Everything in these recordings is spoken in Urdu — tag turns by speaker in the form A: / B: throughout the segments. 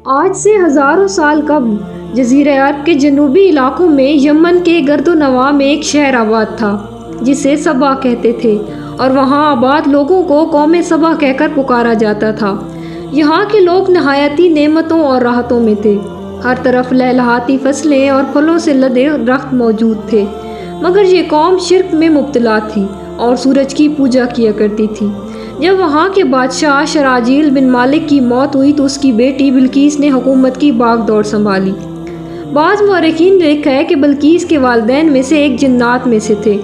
A: آج سے ہزاروں سال قبل جزیرہ عرب کے جنوبی علاقوں میں یمن کے گرد و نواح میں ایک شہر آباد تھا جسے سبا کہتے تھے، اور وہاں آباد لوگوں کو قوم سبا کہہ کر پکارا جاتا تھا۔ یہاں کے لوگ نہایتی نعمتوں اور راحتوں میں تھے۔ ہر طرف لہلہاتی فصلیں اور پھلوں سے لدے درخت موجود تھے، مگر یہ قوم شرک میں مبتلا تھی اور سورج کی پوجا کیا کرتی تھی۔ جب وہاں کے بادشاہ شراجیل بن مالک کی موت ہوئی تو اس کی بیٹی بلقیس نے حکومت کی باغ دوڑ سنبھالی۔ بعض مورخین نے لکھا ہے کہ بلقیس کے والدین میں سے ایک جنات میں سے تھے،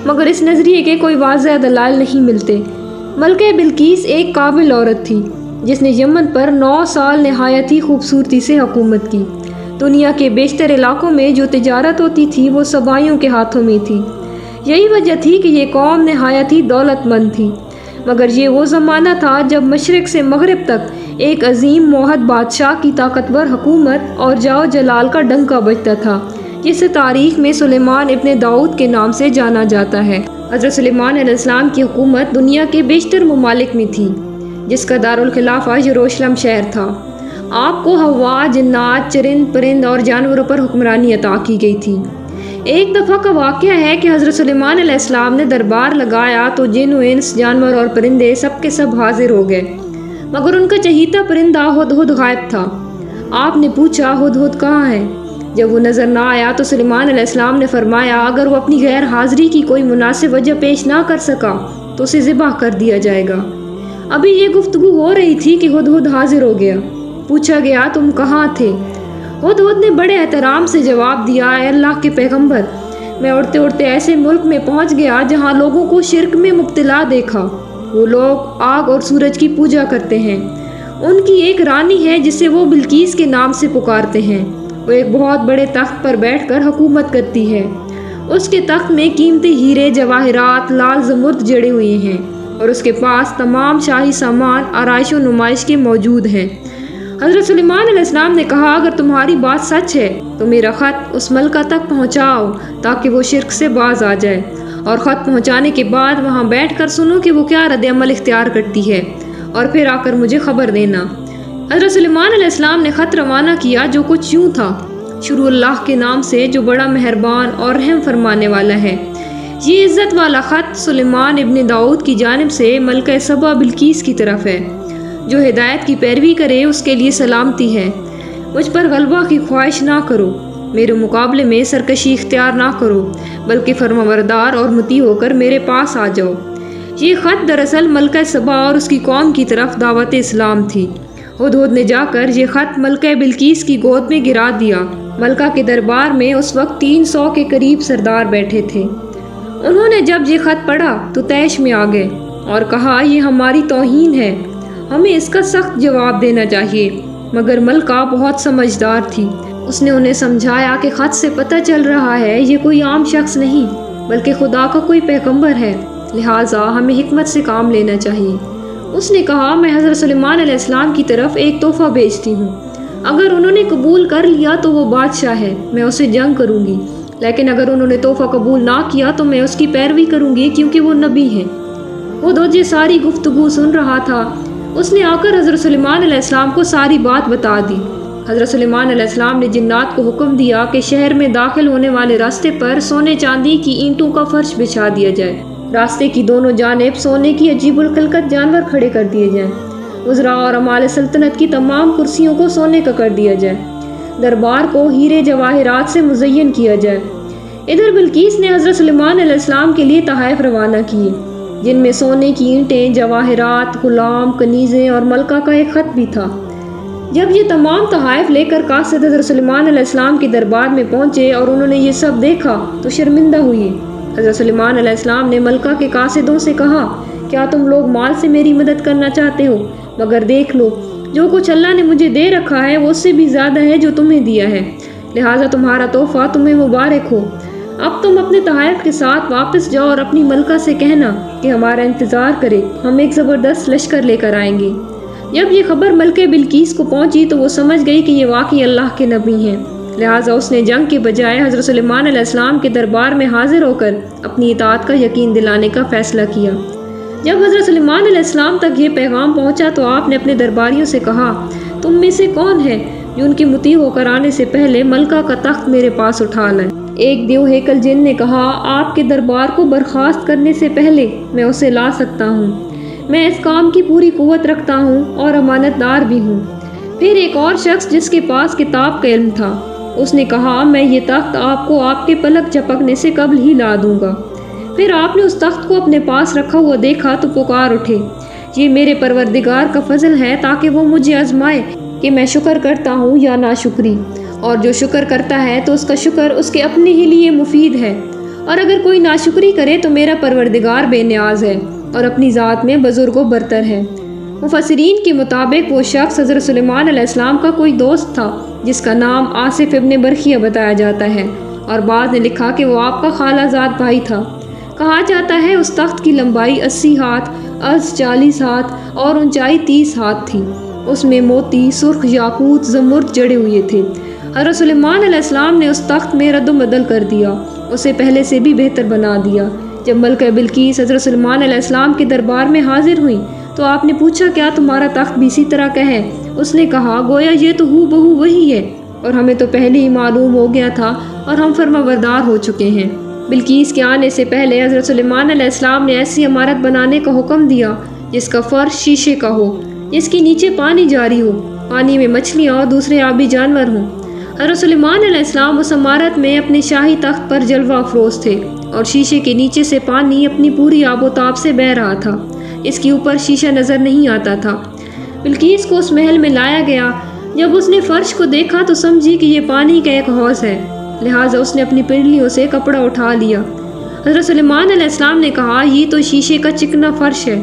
A: مگر اس نظریے کے کوئی واضح دلائل نہیں ملتے۔ ملکہ بلقیس ایک قابل عورت تھی جس نے یمن پر 9 سال نہایت ہی خوبصورتی سے حکومت کی۔ دنیا کے بیشتر علاقوں میں جو تجارت ہوتی تھی وہ سبائیوں کے ہاتھوں میں تھی۔ یہی وجہ تھی کہ یہ قوم نہایت ہی دولت مند تھی، مگر یہ وہ زمانہ تھا جب مشرق سے مغرب تک ایک عظیم موحد بادشاہ کی طاقتور حکومت اور جاؤ جلال کا ڈنکا بجتا تھا، جسے تاریخ میں سلیمان ابن داؤد کے نام سے جانا جاتا ہے۔ حضرت سلیمان علیہ السلام کی حکومت دنیا کے بیشتر ممالک میں تھی، جس کا دارالخلافہ یروشلم شہر تھا۔ آپ کو ہوا، جنات، چرند پرند اور جانوروں پر حکمرانی عطا کی گئی تھی۔ ایک دفعہ کا واقعہ ہے کہ حضرت سلیمان علیہ السلام نے دربار لگایا تو جن و انس، جانور اور پرندے سب کے سب حاضر ہو گئے، مگر ان کا چہیتا پرندہ ہدہد غائب تھا۔ آپ نے پوچھا، ہدہد کہاں ہے؟ جب وہ نظر نہ آیا تو سلیمان علیہ السلام نے فرمایا، اگر وہ اپنی غیر حاضری کی کوئی مناسب وجہ پیش نہ کر سکا تو اسے ذبح کر دیا جائے گا۔ ابھی یہ گفتگو ہو رہی تھی کہ ہدہد حاضر ہو گیا۔ پوچھا گیا، تم کہاں تھے؟ ہدہد نے بڑے احترام سے جواب دیا، اے اللہ کے پیغمبر، میں اڑتے اڑتے ایسے ملک میں پہنچ گیا جہاں لوگوں کو شرک میں مبتلا دیکھا۔ وہ لوگ آگ اور سورج کی پوجا کرتے ہیں۔ ان کی ایک رانی ہے جسے وہ بلقیس کے نام سے پکارتے ہیں۔ وہ ایک بہت بڑے تخت پر بیٹھ کر حکومت کرتی ہے۔ اس کے تخت میں قیمتی ہیرے، جواہرات، لال زمرد جڑے ہوئے ہیں، اور اس کے پاس تمام شاہی سامان آرائش و نمائش کے موجود ہیں۔ حضرت سلیمان علیہ السلام نے کہا، اگر تمہاری بات سچ ہے تو میرا خط اس ملکہ تک پہنچاؤ تاکہ وہ شرک سے باز آ جائے، اور خط پہنچانے کے بعد وہاں بیٹھ کر سنو کہ وہ کیا رد عمل اختیار کرتی ہے، اور پھر آ کر مجھے خبر دینا۔ حضرت سلیمان علیہ السلام نے خط روانہ کیا جو کچھ یوں تھا، شروع اللہ کے نام سے جو بڑا مہربان اور رحم فرمانے والا ہے۔ یہ عزت والا خط سلیمان ابن داؤد کی جانب سے ملکہ سبا بلقیس کی طرف ہے۔ جو ہدایت کی پیروی کرے اس کے لیے سلامتی ہے۔ مجھ پر غلبہ کی خواہش نہ کرو، میرے مقابلے میں سرکشی اختیار نہ کرو، بلکہ فرمانبردار اور مطیع ہو کر میرے پاس آ جاؤ۔ یہ خط دراصل ملکہ سبا اور اس کی قوم کی طرف دعوت اسلام تھی۔ ہدہد نے جا کر یہ خط ملکہ بلقیس کی گود میں گرا دیا۔ ملکہ کے دربار میں اس وقت 300 کے قریب سردار بیٹھے تھے۔ انہوں نے جب یہ خط پڑھا تو طیش میں آ گئے اور کہا، یہ ہماری توہین ہے، ہمیں اس کا سخت جواب دینا چاہیے۔ مگر ملکہ بہت سمجھدار تھی۔ اس نے انہیں سمجھایا کہ خط سے پتہ چل رہا ہے یہ کوئی عام شخص نہیں بلکہ خدا کا کوئی پیغمبر ہے، لہٰذا ہمیں حکمت سے کام لینا چاہیے۔ اس نے کہا، میں حضرت سلیمان علیہ السلام کی طرف ایک تحفہ بھیجتی ہوں۔ اگر انہوں نے قبول کر لیا تو وہ بادشاہ ہے، میں اسے جنگ کروں گی، لیکن اگر انہوں نے تحفہ قبول نہ کیا تو میں اس کی پیروی کروں گی کیونکہ وہ نبی ہیں۔ ہدہد یہ ساری گفتگو سن رہا تھا۔ اس نے آ کر حضرت سلیمان علیہ السلام کو ساری بات بتا دی۔ حضرت سلیمان علیہ السلام نے جنات کو حکم دیا کہ شہر میں داخل ہونے والے راستے پر سونے چاندی کی اینٹوں کا فرش بچھا دیا جائے۔ راستے کی دونوں جانب سونے کی عجیب الخلقت جانور کھڑے کر دیے جائیں۔ وزراء اور عمال سلطنت کی تمام کرسیوں کو سونے کا کر دیا جائے۔ دربار کو ہیرے جواہرات سے مزین کیا جائے۔ ادھر بلقیس نے حضرت سلیمان علیہ السلام کے لیے تحائف روانہ کیے، جن میں سونے کی اینٹیں، جواہرات، غلام، کنیزیں اور ملکہ کا ایک خط بھی تھا۔ جب یہ تمام تحائف لے کر قاصد حضرت سلیمان علیہ السلام کے دربار میں پہنچے اور انہوں نے یہ سب دیکھا تو شرمندہ ہوئے۔ حضرت سلیمان علیہ السلام نے ملکہ کے قاصدوں سے کہا، کیا تم لوگ مال سے میری مدد کرنا چاہتے ہو؟ مگر دیکھ لو، جو کچھ اللہ نے مجھے دے رکھا ہے وہ اس سے بھی زیادہ ہے جو تمہیں دیا ہے، لہٰذا تمہارا تحفہ تمہیں مبارک ہو۔ اب تم اپنے تحائف کے ساتھ واپس جاؤ اور اپنی ملکہ سے کہنا کہ ہمارا انتظار کرے، ہم ایک زبردست لشکر لے کر آئیں گے۔ جب یہ خبر ملکہ بلقیس کو پہنچی تو وہ سمجھ گئی کہ یہ واقعی اللہ کے نبی ہیں، لہٰذا اس نے جنگ کے بجائے حضرت سلیمان علیہ السلام کے دربار میں حاضر ہو کر اپنی اطاعت کا یقین دلانے کا فیصلہ کیا۔ جب حضرت سلیمان علیہ السلام تک یہ پیغام پہنچا تو آپ نے اپنے درباریوں سے کہا، تم میں سے کون ہے جو ان کی مطیع ہو کر آنے سے پہلے ملکہ کا تخت میرے پاس اٹھا لائے؟ ایک دیو ہیکل جن نے کہا، آپ کے دربار کو برخاست کرنے سے پہلے میں اسے لا سکتا ہوں، میں اس کام کی پوری قوت رکھتا ہوں اور امانت دار بھی ہوں۔ پھر ایک اور شخص جس کے پاس کتاب کا علم تھا، اس نے کہا، میں یہ تخت آپ کو آپ کے پلک جھپکنے سے قبل ہی لا دوں گا۔ پھر آپ نے اس تخت کو اپنے پاس رکھا ہوا دیکھا تو پکار اٹھے، یہ میرے پروردگار کا فضل ہے تاکہ وہ مجھے آزمائے کہ میں شکر کرتا ہوں یا ناشکری، اور جو شکر کرتا ہے تو اس کا شکر اس کے اپنے ہی لیے مفید ہے، اور اگر کوئی ناشکری کرے تو میرا پروردگار بے نیاز ہے اور اپنی ذات میں بزرگ و برتر ہے۔ مفسرین کے مطابق وہ شخص حضرت سلیمان علیہ السلام کا کوئی دوست تھا جس کا نام آصف ابن برخیہ بتایا جاتا ہے، اور بعض نے لکھا کہ وہ آپ کا خالہ زاد بھائی تھا۔ کہا جاتا ہے اس تخت کی لمبائی 80 ہاتھ، عرض 40 ہاتھ اور اونچائی 30 ہاتھ تھی۔ اس میں موتی، سرخ یاقوت، زمرد جڑے ہوئے تھے۔ حضرت سلیمان علیہ السلام نے اس تخت میں رد و بدل کر دیا، اسے پہلے سے بھی بہتر بنا دیا۔ جب ملکہ بلقیس حضرت سلیمان علیہ السلام کے دربار میں حاضر ہوئی تو آپ نے پوچھا، کیا تمہارا تخت بھی اسی طرح کا ہے؟ اس نے کہا، گویا یہ تو ہو بہو وہی ہے، اور ہمیں تو پہلے ہی معلوم ہو گیا تھا اور ہم فرمانبردار ہو چکے ہیں۔ بلقیس کے آنے سے پہلے حضرت سلیمان علیہ السلام نے ایسی عمارت بنانے کا حکم دیا جس کا فرش شیشے کا ہو، جس کے نیچے پانی جاری ہو، پانی میں مچھلیاں اور دوسرے آبی جانور ہوں۔ حضرت سلیمان علیہ السلام اس عمارت میں اپنے شاہی تخت پر جلوہ افروز تھے، اور شیشے کے نیچے سے پانی اپنی پوری آب و تاب سے بہہ رہا تھا، اس کے اوپر شیشہ نظر نہیں آتا تھا۔ بلقیس کو اس محل میں لایا گیا، جب اس نے فرش کو دیکھا تو سمجھی کہ یہ پانی کا ایک حوض ہے، لہٰذا اس نے اپنی پنڈلیوں سے کپڑا اٹھا لیا۔ حضرت سلیمان علیہ السلام نے کہا، یہ تو شیشے کا چکنا فرش ہے۔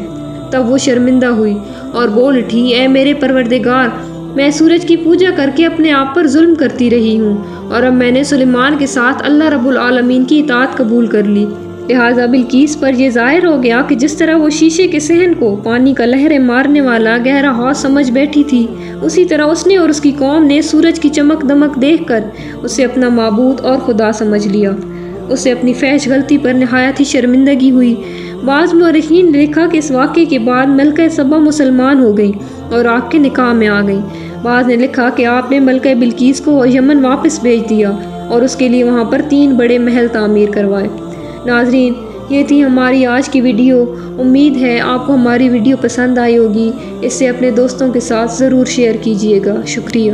A: تب وہ شرمندہ ہوئی اور بول اٹھی، اے میرے پروردگار، میں سورج کی پوجا کر کے اپنے آپ پر ظلم کرتی رہی ہوں، اور اب میں نے سلیمان کے ساتھ اللہ رب العالمین کی اطاعت قبول کر لی۔ لہٰذا بلقیس پر یہ ظاہر ہو گیا کہ جس طرح وہ شیشے کے صحن کو پانی کا لہریں مارنے والا گہرا حوض سمجھ بیٹھی تھی، اسی طرح اس نے اور اس کی قوم نے سورج کی چمک دمک دیکھ کر اسے اپنا معبود اور خدا سمجھ لیا۔ اسے اپنی فحش غلطی پر نہایت ہی شرمندگی ہوئی۔ بعض مورخین نے لکھا کہ اس واقعے کے بعد ملکہ سبا مسلمان ہو گئی اور آگ کے نکاح میں آ گئی۔ بعض نے لکھا کہ آپ نے ملکہ بلقیس کو یمن واپس بھیج دیا اور اس کے لیے وہاں پر 3 بڑے محل تعمیر کروائے۔ ناظرین، یہ تھی ہماری آج کی ویڈیو۔ امید ہے آپ کو ہماری ویڈیو پسند آئی ہوگی۔ اسے اپنے دوستوں کے ساتھ ضرور شیئر کیجیے گا۔ شکریہ۔